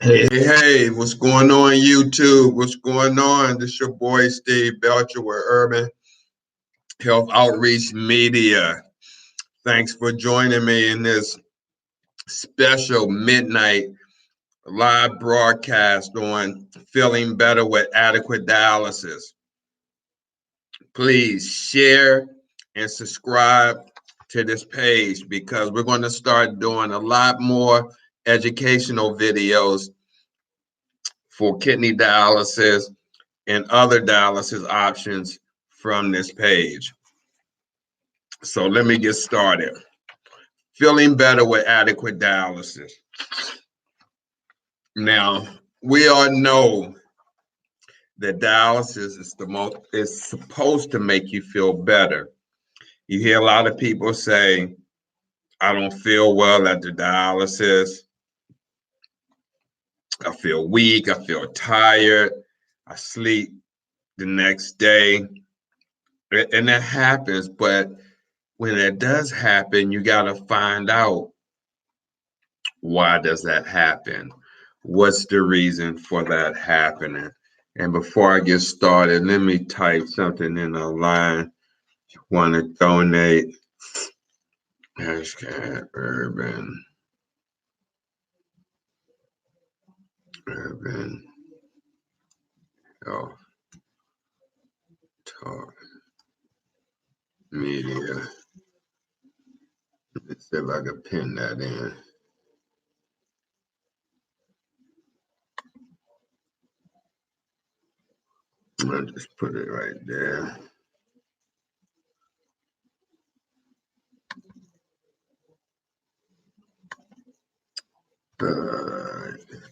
Hey, what's going on, YouTube? What's going on? This your boy Steve Belcher with Urban Health Outreach Media. Thanks for joining me in this special midnight live broadcast on feeling better with adequate dialysis. Please share and subscribe to this page because we're going to start doing a lot more educational videos for kidney dialysis and other dialysis options from this page. So let me get started. Feeling better with adequate dialysis. Now, we all know that dialysis is supposed to make you feel better. You hear a lot of people say, I don't feel well after dialysis. I feel weak, I feel tired, I sleep the next day. And that happens, but when it does happen, you got to find out, why does that happen? What's the reason for that happening? And before I get started, let me type something in the line. If you want to donate, hashtag urban health talk media. Let's see if I can pin that in. I'll just put it right there.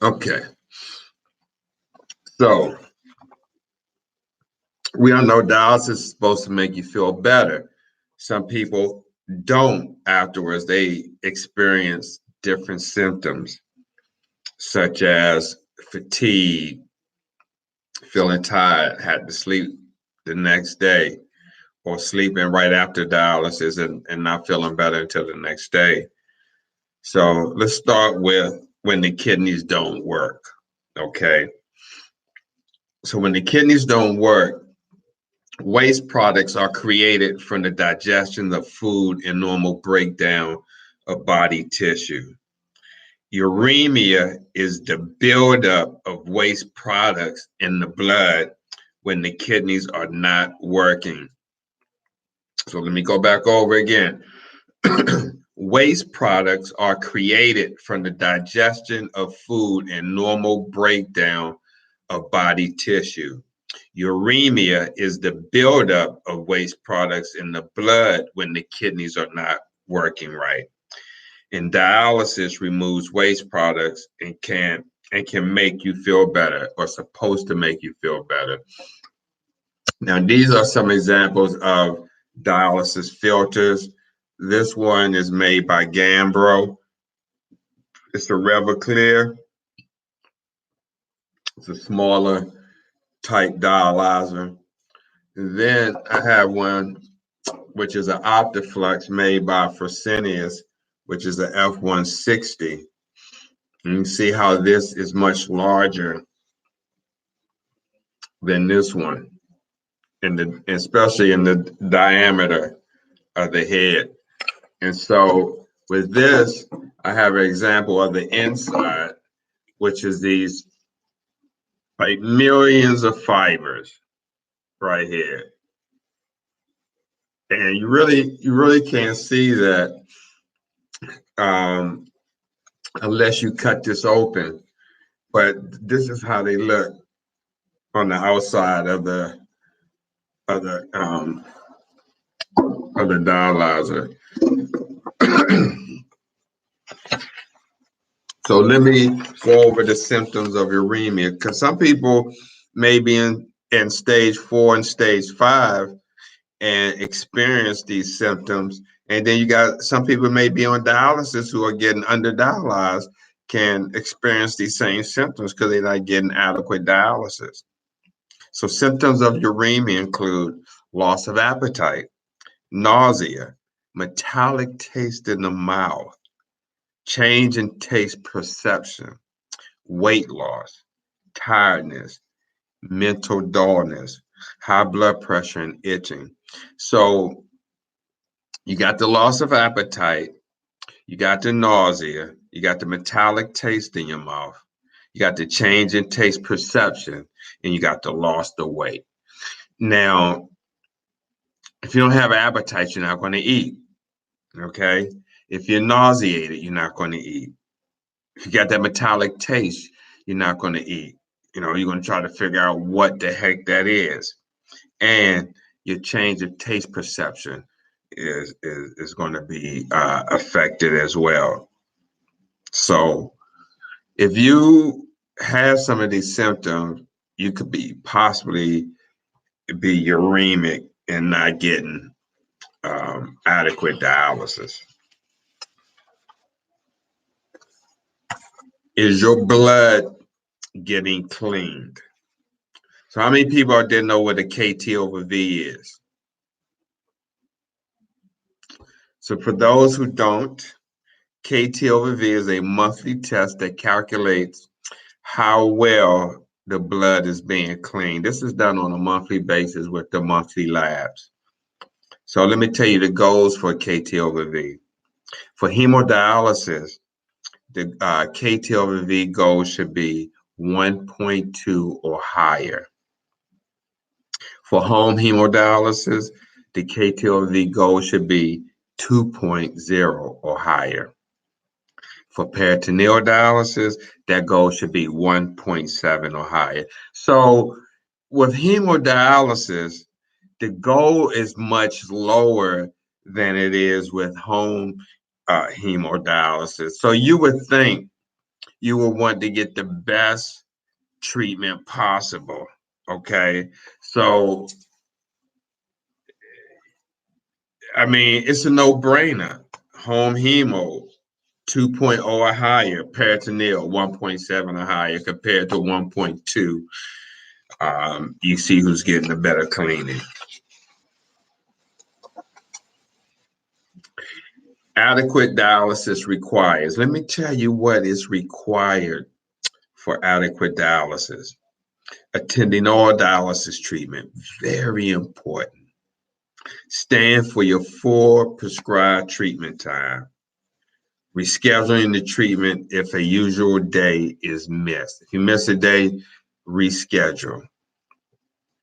Okay. So we all know dialysis is supposed to make you feel better. Some people don't afterwards. They experience different symptoms, such as fatigue, feeling tired, had to sleep the next day, or sleeping right after dialysis and not feeling better until the next day. So let's start with when the kidneys don't work, okay? So when the kidneys don't work, waste products are created from the digestion of food and normal breakdown of body tissue. Uremia is the buildup of waste products in the blood when the kidneys are not working. So let me go back over again. Waste products are created from the digestion of food and normal breakdown of body tissue. Uremia is the buildup of waste products in the blood when the kidneys are not working right. And dialysis removes waste products and can make you feel better, or supposed to make you feel better. Now, these are some examples of dialysis filters. This one is made by Gambro. It's a Revoclear. It's a smaller type dialyzer. And then I have one which is an Optiflux made by Fresenius, which is an F160. And you see how this is much larger than this one, especially in the diameter of the head. And so with this, I have an example of the inside, which is these like millions of fibers right here. And you really can't see that unless you cut this open. But this is how they look on the outside of the dialyzer. So let me go over the symptoms of uremia, because some people may be in stage 4 and stage 5 and experience these symptoms. And then you got some people may be on dialysis who are getting under dialyzed, can experience these same symptoms because they're not getting adequate dialysis. So symptoms of uremia include loss of appetite, nausea, metallic taste in the mouth, change in taste perception, weight loss, tiredness, mental dullness, high blood pressure, and itching. So you got the loss of appetite, you got the nausea, you got the metallic taste in your mouth, you got the change in taste perception, and you got the loss of weight. Now, if you don't have appetite, you're not going to eat. Okay. If you're nauseated, you're not going to eat. If you got that metallic taste, you're not going to eat. You're going to try to figure out what the heck that is. And your change of taste perception is going to be affected as well. So if you have some of these symptoms, you could possibly be uremic and not getting adequate dialysis. Is your blood getting cleaned? So how many people out there know what a KT over V is? So for those who don't, KT over V is a monthly test that calculates how well the blood is being cleaned. This is done on a monthly basis with the monthly labs. So let me tell you the goals for KT over V. For hemodialysis, the KT over V goal should be 1.2 or higher. For home hemodialysis, the KT over V goal should be 2.0 or higher. For peritoneal dialysis, that goal should be 1.7 or higher. So with hemodialysis, the goal is much lower than it is with home hemodialysis. So you would think you would want to get the best treatment possible. Okay. So, I mean, it's a no brainer. Home hemo, 2.0 or higher, peritoneal, 1.7 or higher, compared to 1.2. You see who's getting a better cleaning. Adequate dialysis requires. Let me tell you what is required for adequate dialysis. Attending all dialysis treatment, very important. Stand for your full prescribed treatment time. Rescheduling the treatment if a usual day is missed. If you miss a day, reschedule.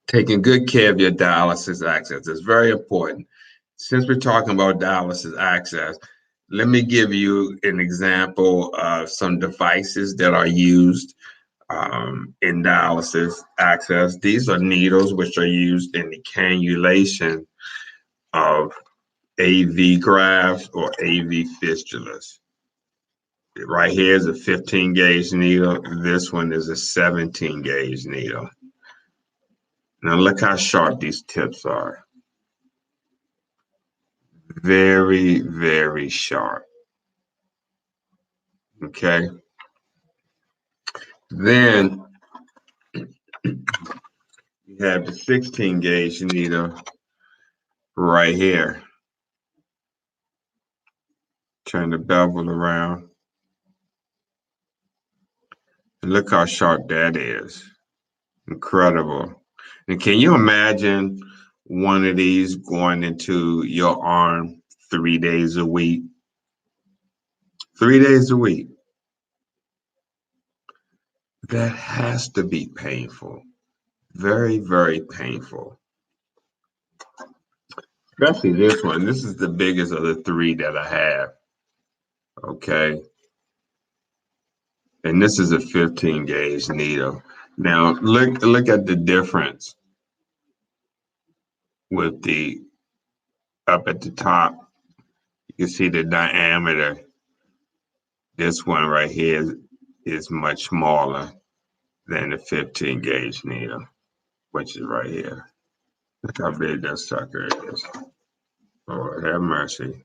Taking good care of your dialysis access is very important. Since we're talking about dialysis access, let me give you an example of some devices that are used in dialysis access. These are needles which are used in the cannulation of AV grafts or AV fistulas. Right here is a 15 gauge needle. This one is a 17 gauge needle. Now look how sharp these tips are. Very, very sharp. Okay. Then you have the 16 gauge needle right here. Turn the bevel around. And look how sharp that is. Incredible. And can you imagine one of these going into your arm 3 days a week? 3 days a week. That has to be painful. Very, very painful. Especially this one. This is the biggest of the three that I have. Okay. And this is a 15 gauge needle. Now look at the difference with the up at the top. You can see the diameter. This one right here is much smaller than the 15 gauge needle, which is right here. Look how big that sucker is. Lord have mercy.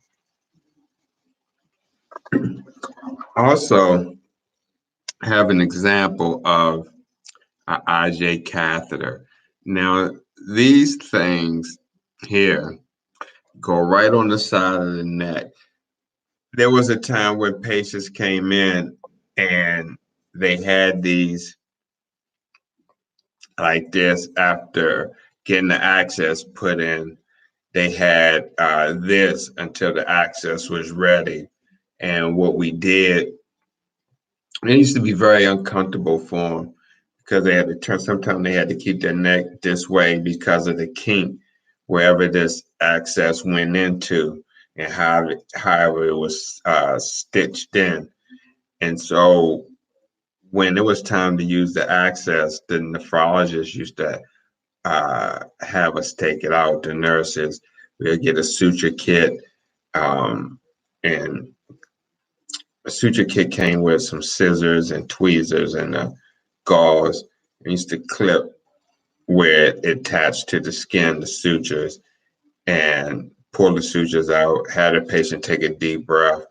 Also, have an example of an IJ catheter. Now, these things here go right on the side of the neck. There was a time when patients came in and they had these like this after getting the access put in. They had this until the access was ready. And what we did, it used to be very uncomfortable for them because they had to turn, sometimes they had to keep their neck this way because of the kink wherever this access went into and however it was stitched in. And so when it was time to use the access, the nephrologist used to have us take it out. The nurses, we'll get a suture kit, and a suture kit came with some scissors and tweezers and gauze. I used to clip where it attached to the skin, the sutures, and pull the sutures out. Had a patient take a deep breath,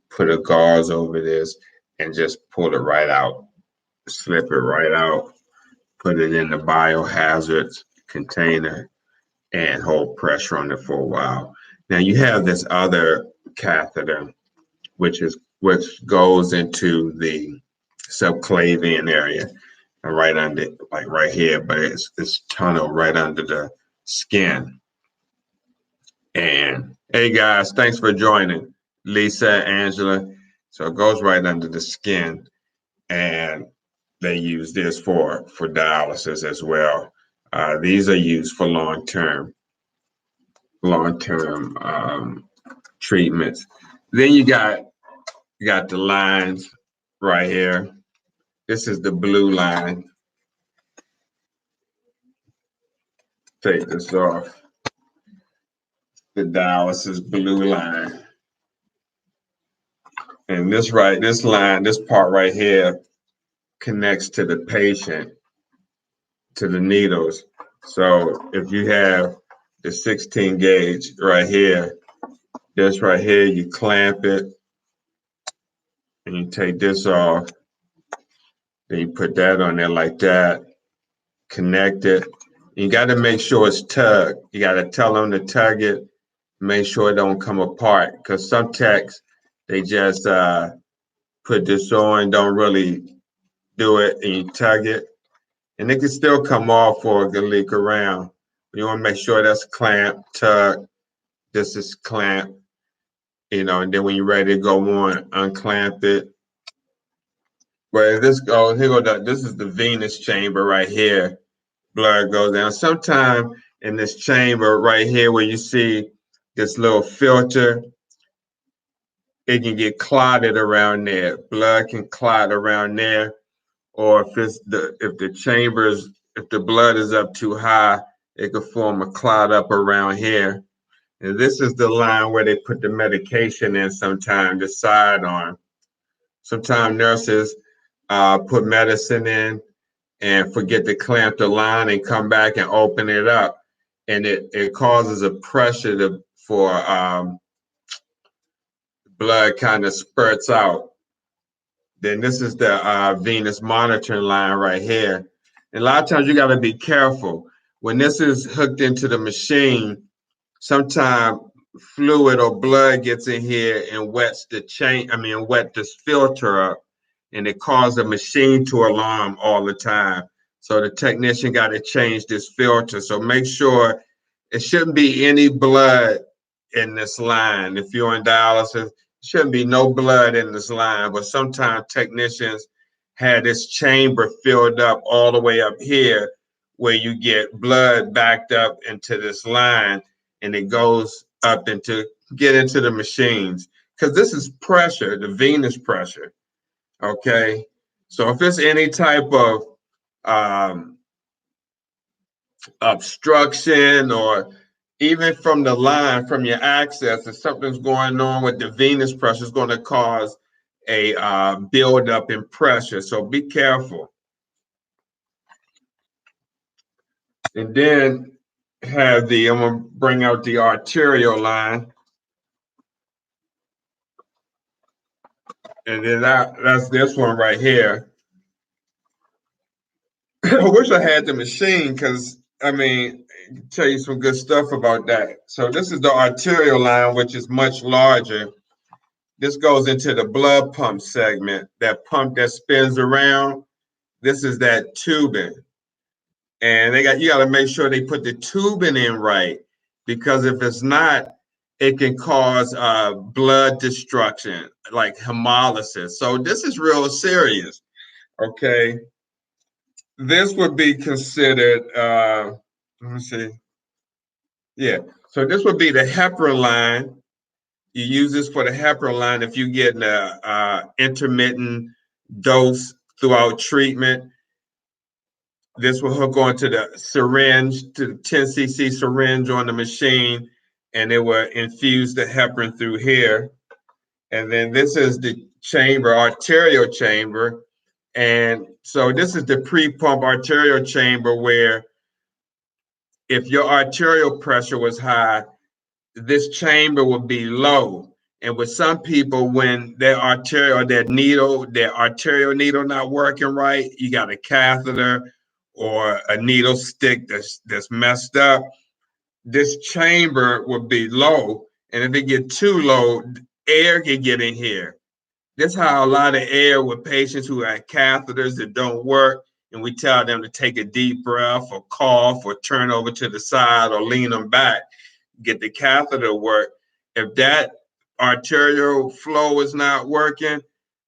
put a gauze over this, and just pull it right out, slip it right out, put it in the biohazards container, and hold pressure on it for a while. Now you have this other catheter, which goes into the subclavian area, and right under, like right here, but it's tunnel right under the skin. And hey guys, thanks for joining, Lisa, Angela. So it goes right under the skin, and they use this for dialysis as well. These are used for long-term treatments. Then you got the lines right here. This is the blue line. Take this off. The dialysis blue line. And this line, this part right here connects to the patient, to the needles. So if you have the 16 gauge right here, this right here, you clamp it and you take this off. Then you put that on there like that, connect it. You got to make sure it's tugged. You got to tell them to tug it, make sure it don't come apart, because some techs, they just put this on, don't really do it, and you tug it, and it can still come off or it can leak around. You want to make sure that's clamped, tugged, this is clamped, and then when you're ready to go on, unclamp it. Where this goes, this is the venous chamber right here. Blood goes down. Sometime in this chamber right here where you see this little filter, it can get clotted around there. Blood can clot around there, or if the blood is up too high, it could form a clot up around here. And this is the line where they put the medication in sometimes, the sidearm. Sometimes nurses put medicine in and forget to clamp the line and come back and open it up. And it causes a pressure for blood kind of spurts out. Then this is the venous monitoring line right here. And a lot of times you got to be careful. When this is hooked into the machine, sometimes fluid or blood gets in here and wet this filter up, and it causes the machine to alarm all the time. So the technician got to change this filter. So make sure it shouldn't be any blood in this line. If you're on dialysis, shouldn't be no blood in this line, but sometimes technicians had this chamber filled up all the way up here where you get blood backed up into this line, and it goes up get into the machines, because this is pressure, the venous pressure. Okay, so if it's any type of obstruction, or even from the line, from your access, if something's going on with the venous pressure, it's going to cause a buildup in pressure. So be careful. And then I'm going to bring out the arterial line. And then that's this one right here. I wish I had the machine, because I can tell you some good stuff about that. So this is the arterial line, which is much larger. This goes into the blood pump segment. That pump that spins around, this is that tubing. And you got to make sure they put the tubing in right, because if it's not, it can cause blood destruction, like hemolysis. So this is real serious. Okay, this would be considered. Let me see. Yeah, so this would be the heparin line. You use this for the heparin line if you get an intermittent dose throughout treatment. This will hook onto the syringe, to the 10 cc syringe on the machine, and it will infuse the heparin through here. And then this is the chamber, arterial chamber. And so this is the pre-pump arterial chamber, where if your arterial pressure was high, this chamber will be low. And with some people, when their arterial needle not working right, you got a catheter or a needle stick that's messed up, this chamber will be low. And if it get too low, air can get in here. This is how a lot of air with patients who have catheters that don't work, and we tell them to take a deep breath or cough or turn over to the side or lean them back, get the catheter to work. If that arterial flow is not working,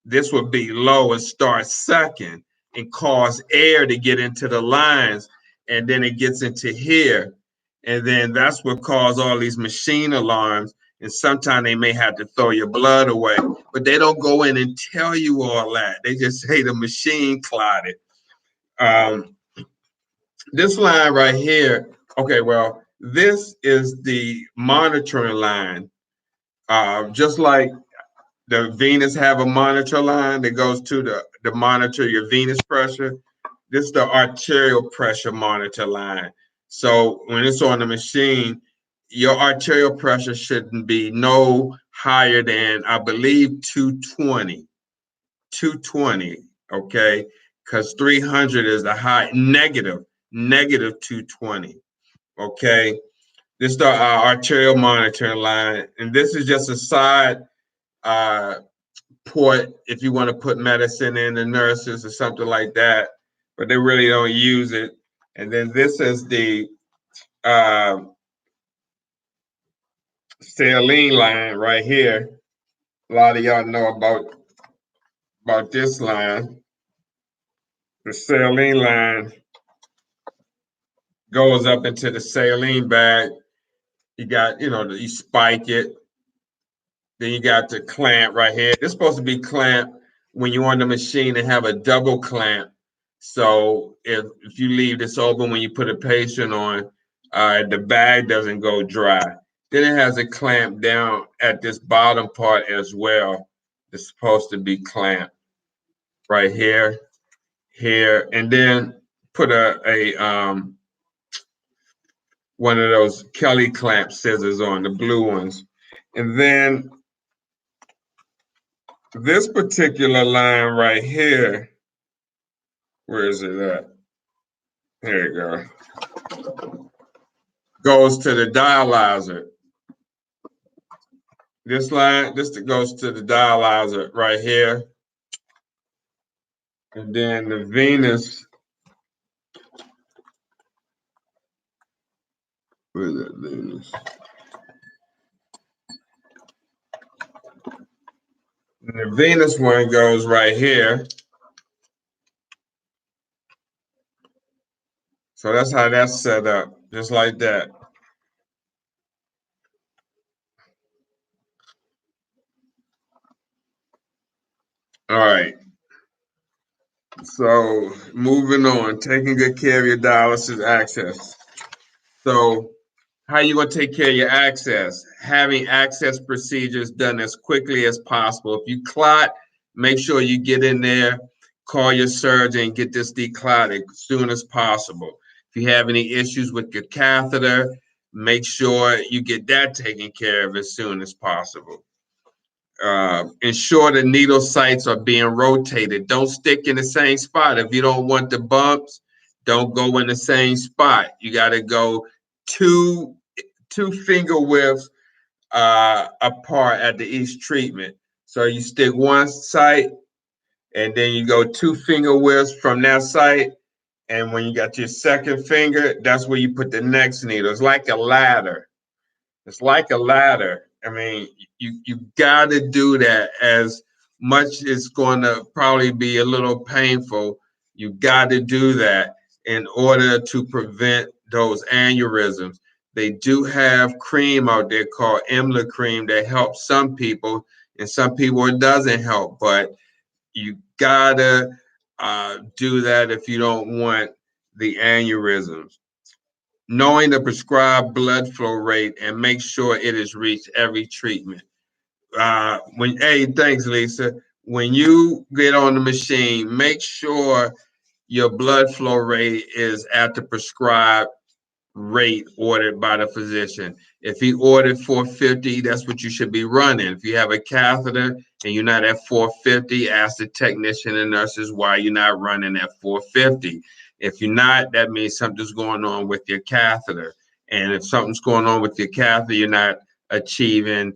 this would be low and start sucking and cause air to get into the lines, and then it gets into here. And then that's what causes all these machine alarms. And sometimes they may have to throw your blood away, but they don't go in and tell you all that. They just say the machine clotted. This line right here, okay, well, this is the monitoring line. Just like the venous have a monitor line that goes to the monitor your venous pressure, this is the arterial pressure monitor line. So when it's on the machine, your arterial pressure shouldn't be no higher than, I believe, 220. 220, okay? Because 300 is the high, negative 220, okay? This is the arterial monitoring line, and this is just a side port if you want to put medicine in, the nurses or something like that, but they really don't use it. And then this is the saline line right here. A lot of y'all know about this line. The saline line goes up into the saline bag. You got, you spike it. Then you got the clamp right here. It's supposed to be clamped when you're on the machine and have a double clamp. So if you leave this open when you put a patient on, the bag doesn't go dry. Then it has a clamp down at this bottom part as well. It's supposed to be clamped right here, here, and then put one of those Kelly clamp scissors on, the blue ones. And then this particular line right here, where is it at? There you go. Goes to the dialyzer. This line, this goes to the dialyzer right here. And then the venous, where's that venous? And the venous one goes right here. So that's how that's set up, just like that. All right. So moving on, taking good care of your dialysis access. So how you gonna take care of your access? Having access procedures done as quickly as possible. If you clot, make sure you get in there, call your surgeon, get this declotted as soon as possible. If you have any issues with your catheter, make sure you get that taken care of as soon as possible. Ensure the needle sites are being rotated. Don't stick in the same spot. If you don't want the bumps, don't go in the same spot. You got to go two finger widths apart at the each treatment. So you stick one site, and then you go 2 finger widths from that site. And when you got your second finger, that's where you put the next needle. It's like a ladder. It's like a ladder. I mean, you got to do that. As much it's going to probably be a little painful, you got to do that in order to prevent those aneurysms. They do have cream out there called Emla cream that helps some people, and some people it doesn't help. But you gotta do that if you don't want the aneurysms. Knowing the prescribed blood flow rate and make sure it is reached every treatment. Hey, thanks, Lisa. When you get on the machine, make sure your blood flow rate is at the prescribed rate ordered by the physician. If he ordered 450, that's what you should be running. If you have a catheter and you're not at 450, ask the technician and nurses why you're not running at 450. If you're not, that means something's going on with your catheter. And if something's going on with your catheter, you're not achieving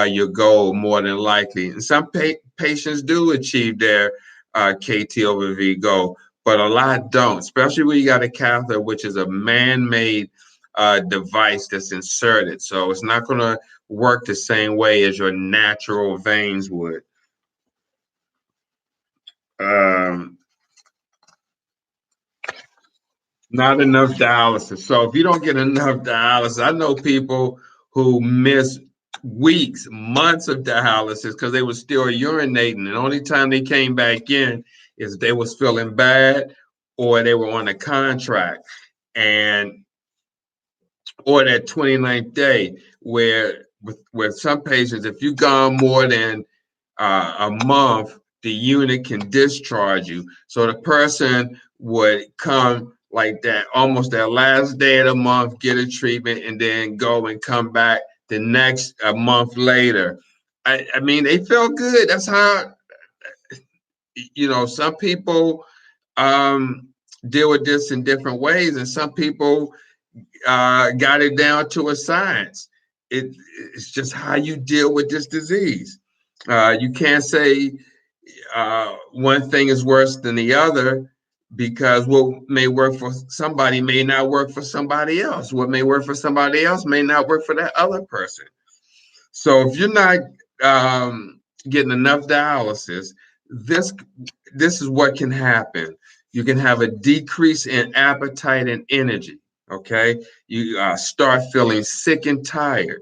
your goal more than likely. And some patients do achieve their KT over V goal, but a lot don't, especially when you got a catheter, which is a man-made device that's inserted. So it's not going to work the same way as your natural veins would. Not enough dialysis. So if you don't get enough dialysis, I know people who miss weeks, months of dialysis because they were still urinating. And the only time they came back in is they was feeling bad or they were on a contract. And or that 29th day where with some patients, if you've gone more than a month, the unit can discharge you. So the person would come like that, almost that last day of the month, get a treatment, and then go and come back the next a month later. I mean, they felt good. That's how, some people deal with this in different ways, and some people got it down to a science. It's just how you deal with this disease. You can't say one thing is worse than the other because what may work for somebody may not work for somebody else. What may work for somebody else may not work for that other person. So if you're not getting enough dialysis, this is what can happen. You can have a decrease in appetite and energy. Okay, you start feeling sick and tired.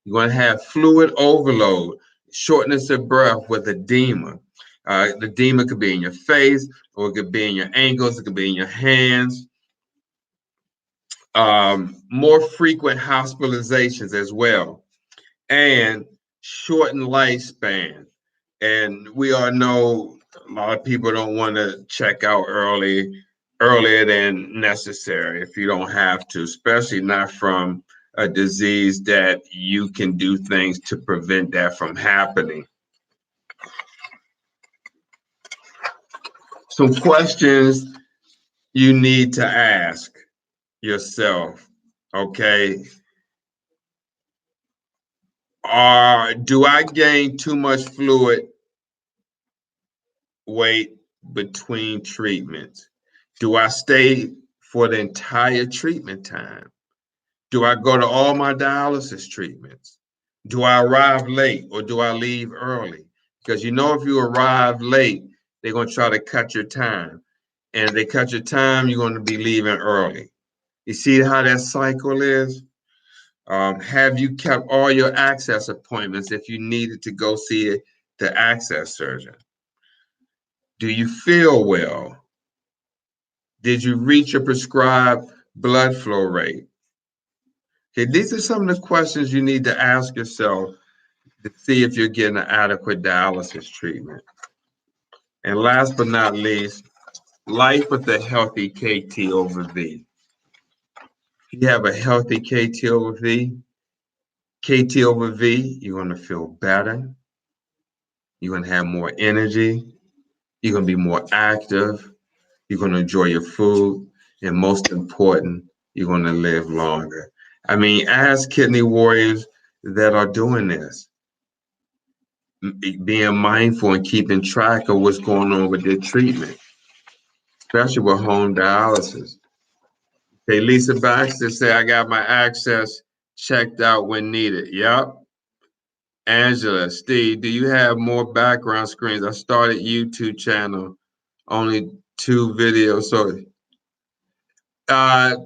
You're going to have fluid overload, shortness of breath with edema. The edema could be in your face, or it could be in your ankles, it could be in your hands. More frequent hospitalizations as well, and shortened lifespan. And we all know a lot of people don't want to check out earlier than necessary if you don't have to, especially not from a disease that you can do things to prevent that from happening. Some questions you need to ask yourself, okay? Do I gain too much fluid weight between treatments? Do I stay for the entire treatment time? Do I go to all my dialysis treatments? Do I arrive late or do I leave early? Because if you arrive late, they're going to try to cut your time. And if they cut your time, you're going to be leaving early. You see how that cycle is? Have you kept all your access appointments if you needed to go see the access surgeon? Do you feel well? Did you reach your prescribed blood flow rate? Okay, these are some of the questions you need to ask yourself to see if you're getting an adequate dialysis treatment. And last but not least, life with a healthy KT over V. If you have a healthy KT over V, you're going to feel better. You're going to have more energy. You're going to be more active. You're going to enjoy your food. And most important, you're going to live longer. I mean, as kidney warriors that are doing this, being mindful and keeping track of what's going on with their treatment, especially with home dialysis. Okay, Lisa Baxter say I got my access checked out when needed. Yep. Angela, Steve, do you have more background screens? I started YouTube channel, only 2 videos. So, uh,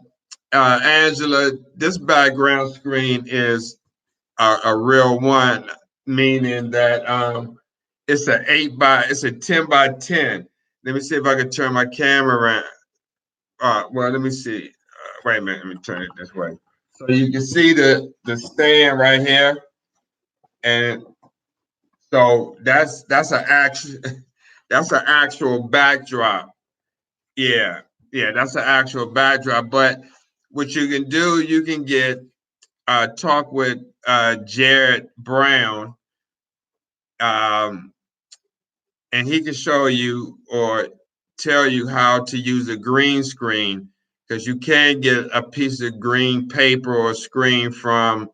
Angela, this background screen is a real one, meaning that it's a 10 by 10. Let me see if I can turn my camera around. Well, let me see. Wait a minute, let me turn it this way. So you can see the stand right here, and so that's an actual that's an actual backdrop. Yeah, yeah, that's an actual backdrop. But what you can do, you can get talk with Jared Brown, um, and he can show you or tell you how to use a green screen, because you can get a piece of green paper or screen from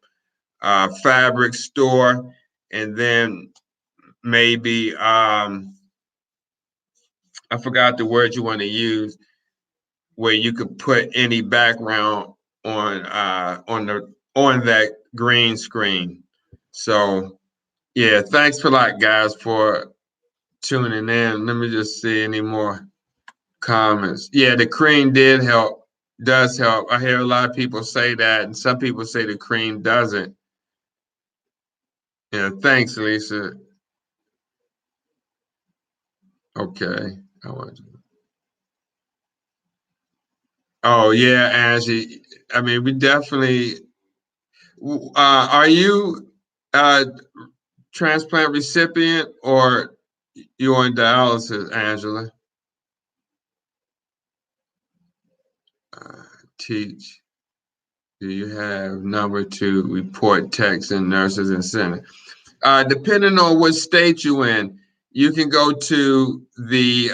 a fabric store, and then maybe I forgot the word you want to use, where you could put any background on that green screen. So yeah, thanks for that, guys, for tuning in. Let me just see any more comments. Yeah, the cream does help. I hear a lot of people say that, and some people say the cream doesn't. Yeah, thanks, Lisa. Okay. Oh yeah, Angie. I mean, we definitely. Are you a transplant recipient or you on dialysis, Angela? Uh, Teach. Do you have number to report techs and nurses and center? Depending on what state you in, you can go to the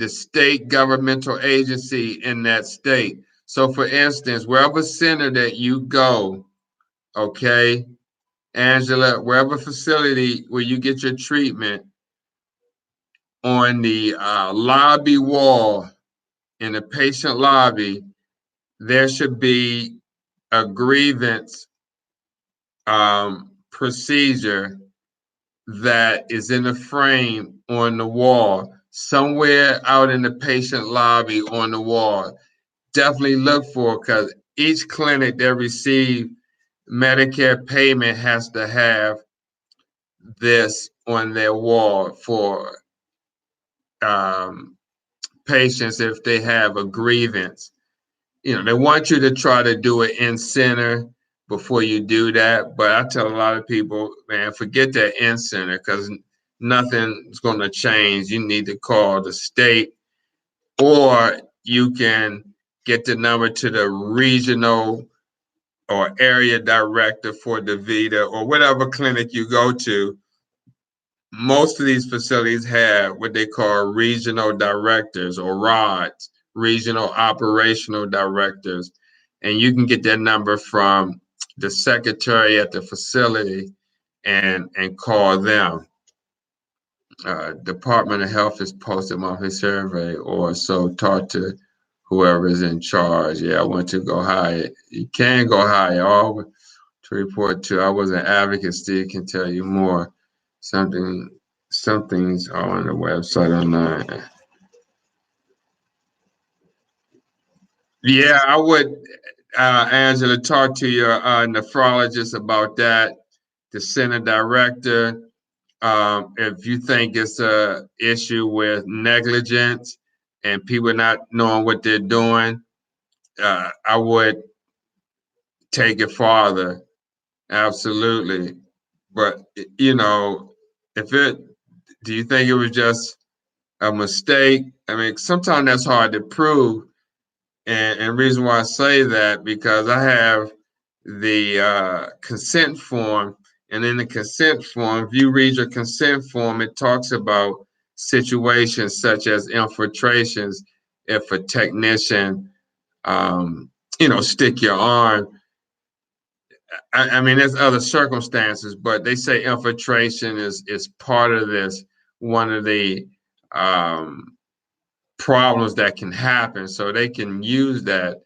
state governmental agency in that state. So, for instance, wherever center that you go, okay, Angela, wherever facility where you get your treatment, on the lobby wall in the patient lobby, there should be a grievance procedure that is in a frame on the wall, somewhere out in the patient lobby on the wall. Definitely look for it, because each clinic that receives Medicare payment has to have this on their wall for patients if they have a grievance. They want you to try to do it in center before you do that. But I tell a lot of people, man, forget that in center, because nothing's going to change. You need to call the state, or you can get the number to the regional or area director for DaVita or whatever clinic you go to. Most of these facilities have what they call regional directors, or RODs, regional operational directors, and you can get that number from the secretary at the facility and call them. Department of Health has posted monthly survey, or so talk to whoever is in charge. Yeah, I want to go higher. You can go higher. All to report to. I was an advocate. Steve can tell you more. Some things are on the website online. Yeah, I would, Angela, talk to your nephrologist about that, the center director. If you think it's a issue with negligence and people not knowing what they're doing, I would take it farther. Absolutely. But, if do you think it was just a mistake? I mean, sometimes that's hard to prove. And reason why I say that, because I have the consent form, and in the consent form, if you read your consent form, it talks about situations such as infiltrations. If a technician, stick your arm, I mean, there's other circumstances, but they say infiltration is part of this. One of the um, problems that can happen, so they can use that.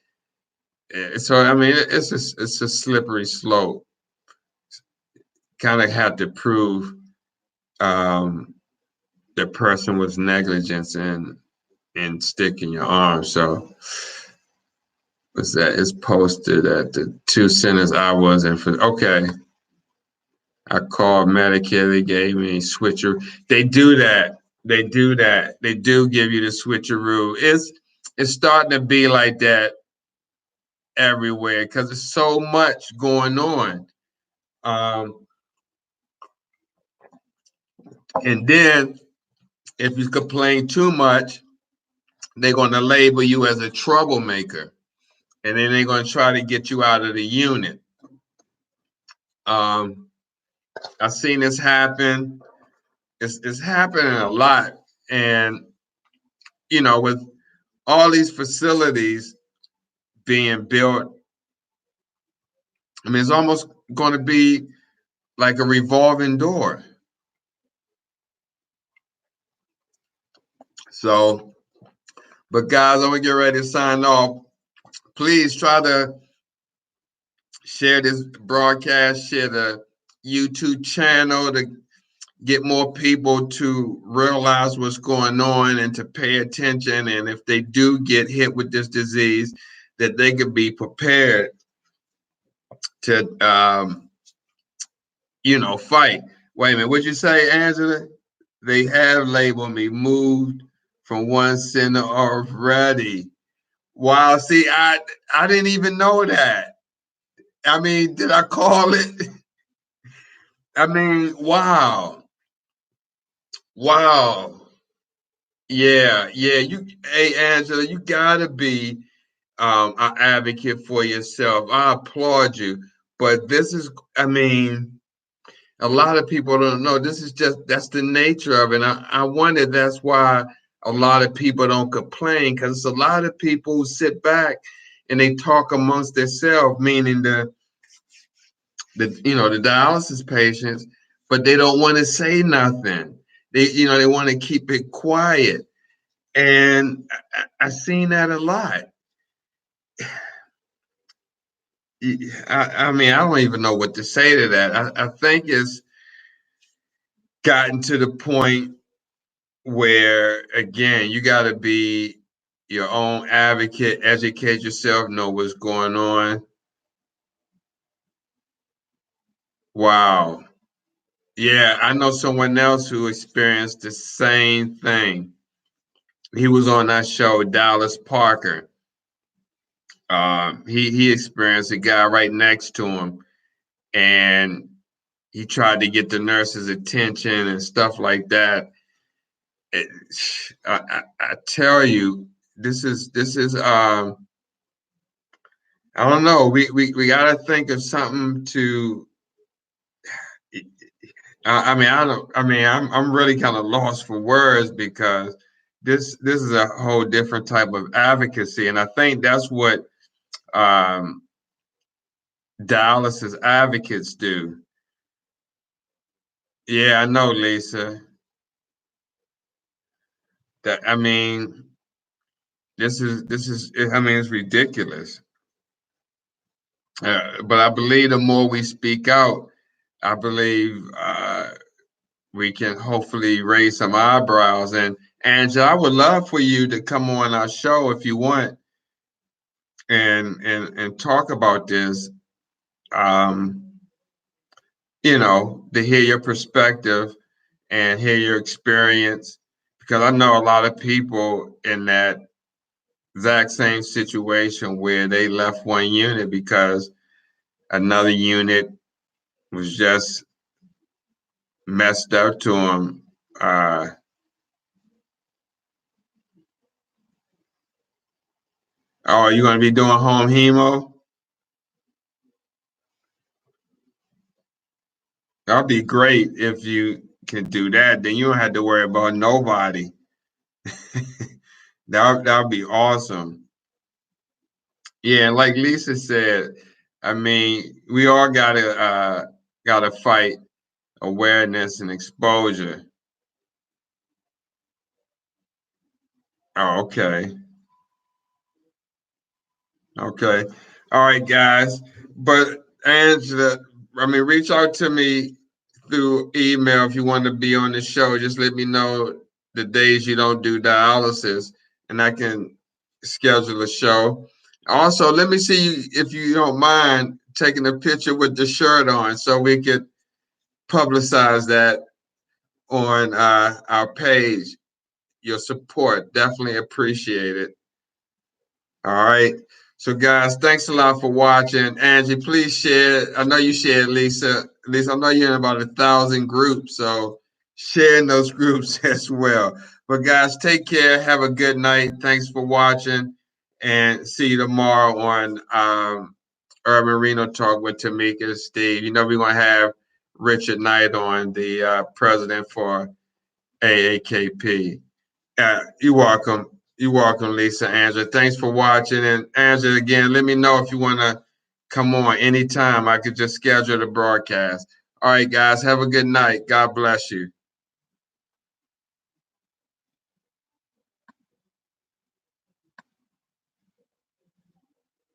So I mean, it's a slippery slope. Kind of have to prove um, the person was negligence in sticking your arm. So what's that? It's posted at the 2 centers I was in for. Okay, I called Medicare. They gave me switcher. They do that. They do that. They do give you the switcheroo. It's starting to be like that everywhere because there's so much going on. Um, and then if you complain too much, they're going to label you as a troublemaker, and then they're going to try to get you out of the unit. Um, I've seen this happen. It's happening a lot, and with all these facilities being built, I mean, it's almost going to be like a revolving door. So, but guys, I'm gonna get ready to sign off. Please try to share this broadcast, share the YouTube channel to get more people to realize what's going on and to pay attention. And if they do get hit with this disease, that they could be prepared to, fight. Wait a minute, what'd you say, Angela? They have labeled me moved from one center already. Wow, see, I didn't even know that. I mean, did I call it? I mean, wow. Wow. Yeah, yeah. Hey Angela, you gotta be an advocate for yourself. I applaud you. But this is, I mean, a lot of people don't know. This is that's the nature of it. I wonder that's why a lot of people don't complain because a lot of people who sit back and they talk amongst themselves, meaning the dialysis patients, but they don't want to say nothing. They want to keep it quiet, and I've seen that a lot. I mean, I don't even know what to say to that. I think it's gotten to the point where, again, you got to be your own advocate, educate yourself, know what's going on. Wow. Yeah, I know someone else who experienced the same thing. He was on that show, Dallas Parker. He experienced a guy right next to him, and he tried to get the nurse's attention and stuff like that. It, I tell you, this is I don't know. We got to think of something to. I mean, I don't. I mean, I'm really kind of lost for words because this is a whole different type of advocacy, and I think that's what um, dialysis advocates do. Yeah, I know, Lisa. That I mean, this is. I mean, it's ridiculous. But I believe the more we speak out, I believe we can hopefully raise some eyebrows. And Angela, I would love for you to come on our show if you want and talk about this. Um, to hear your perspective and hear your experience, because I know a lot of people in that exact same situation where they left one unit because another unit was just messed up to them. Oh, are you going to be doing home hemo? That'd be great if you can do that. Then you don't have to worry about nobody. That would be awesome. Yeah, and like Lisa said, I mean, we all gotta fight awareness and exposure. Oh, okay. Okay. All right, guys. But Angela, I mean, reach out to me through email if you want to be on the show. Just let me know the days you don't do dialysis, and I can schedule a show. Also, let me see you if you don't mind taking a picture with the shirt on so we could publicize that on our page. Your support, definitely appreciate it. All right. So, guys, thanks a lot for watching. Angie, please share. I know you shared, Lisa. Lisa, I know you're in about 1,000 groups, so share in those groups as well. But, guys, take care. Have a good night. Thanks for watching, and see you tomorrow on Urban Reno Talk with Tamika and Steve. You know, we're going to have Richard Knight on, the president for AAKP. You're welcome. You're welcome, Lisa, Angela. Thanks for watching. And Angela, again, let me know if you want to come on anytime. I could just schedule the broadcast. All right, guys, have a good night. God bless you.